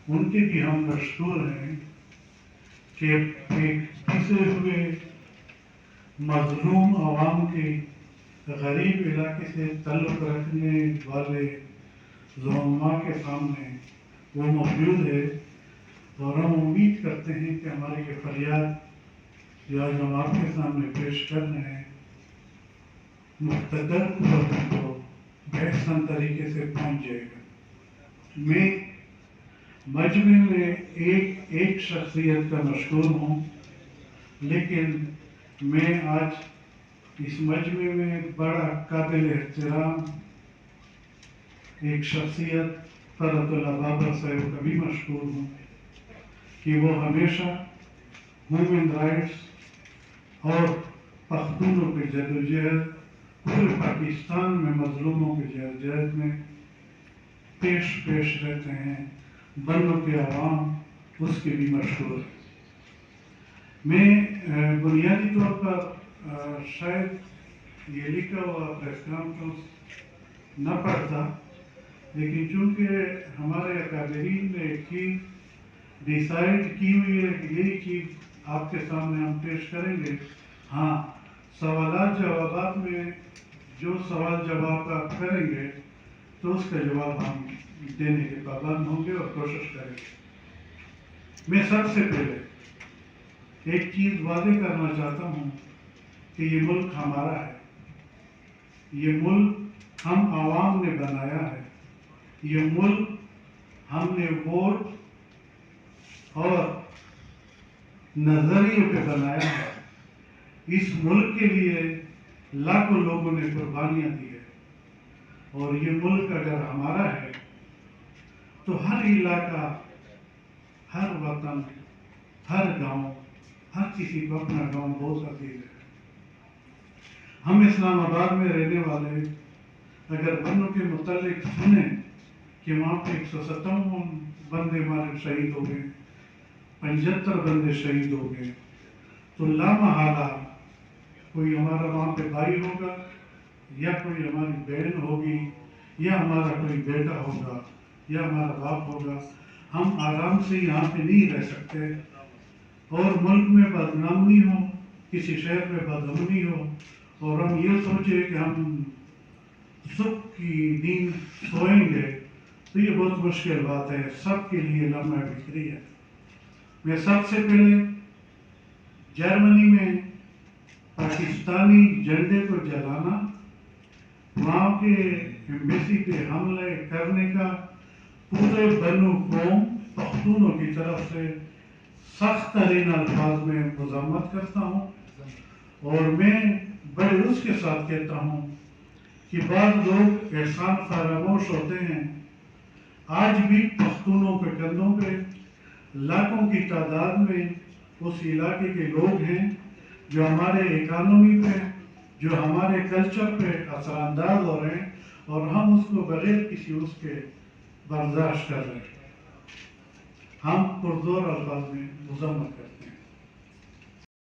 ان کے بھی ہم مشکور ہیں کہ ایک پسے ہوئے مظلوم عوام کے غریب علاقے سے تعلق رکھنے والے زعماء کے سامنے وہ موجود ہے، اور ہم امید کرتے ہیں کہ ہماری یہ فریاد جو آج ہم آپ کے سامنے پیش کر رہے ہیں مقتدر قوت کو بہترین طریقے سے پہنچ جائے گا۔ میں مجمع میں ایک شخصیت کا مشکور ہوں، لیکن میں آج اس مجمع میں بڑا قابل احترام ایک شخصیت فرحت اللہ بابر صاحب کا بھی مشکور ہوں کہ وہ ہمیشہ ہیومن رائٹس اور پختونوں کی جدوجہد پورے پاکستان میں مظلوموں کی جدوجہد میں پیش رہتے ہیں، بنوں کے عوام اس کے بھی مشہور ہے۔ میں بنیادی طور پر شاید یہ لکھا ہوا پریس کانفرنس نہ پڑھتا، لیکن چونکہ ہمارے اکابرین نے ایک چیز ڈیسائیڈ کی ہوئی ہے کہ یہی چیز آپ کے سامنے ہم پیش کریں گے، ہاں سوالات جوابات میں جو سوال جواب آپ کریں گے تو اس کا جواب ہم دینے کے پابند ہوں گے اور کوشش کریں گے۔ میں سب سے پہلے ایک چیز واضح کرنا چاہتا ہوں کہ یہ ملک ہمارا ہے، یہ ملک ہم عوام نے بنایا ہے، یہ ملک ہم نے ووٹ اور نظریے پہ بنایا ہے۔ اس ملک کے لیے لاکھوں لوگوں نے قربانیاں دی ہے، اور یہ ملک اگر ہمارا ہے تو ہر علاقہ، ہر وطن، ہر گاؤں، ہر کسی کو اپنا گاؤں بہت عزیز ہے۔ ہم اسلام آباد میں رہنے والے اگر بنوں کے متعلق سنیں کہ وہاں پہ 157 بندے ہمارے شہید ہو گئے، 75 بندے شہید ہو گئے، تو لامحالہ کوئی ہمارا وہاں پہ بھائی ہوگا، یا کوئی ہماری بہن ہوگی، یا ہمارا کوئی بیٹا ہوگا، یا ہمارا باپ ہوگا۔ ہم آرام سے یہاں پہ نہیں رہ سکتے، اور ملک میں بدنامی ہو، کسی شہر میں بدامنی ہو، اور ہم یہ سوچیں کہ ہم سکھ کی نیند سوئیں گے، تو یہ بہت مشکل بات ہے، سب کے لیے لمحہ بکھری ہے۔ میں سب سے پہلے جرمنی میں پاکستانی جھنڈے کو جلانا، وہاں کے ایمبیسی پہ حملے کرنے کا پورے بنو قوم پختونوں کی طرف سے سخت ترین الفاظ میں مذمت کرتا ہوں، اور میں بڑے اس کے ساتھ کہتا ہوں کہ بعض لوگ احسان فراموش ہوتے ہیں۔ آج بھی پختونوں کے کندھوں پہ لاکھوں کی تعداد میں اس علاقے کے لوگ ہیں جو ہمارے اکانومی پہ، جو ہمارے کلچر پہ اثر انداز ہو رہے ہیں، اور ہم اس کو بغیر کسی اس کے برداشت کر رہے ہیں۔ ہم پرزور الفاظ میں مذمت کرتے ہیں۔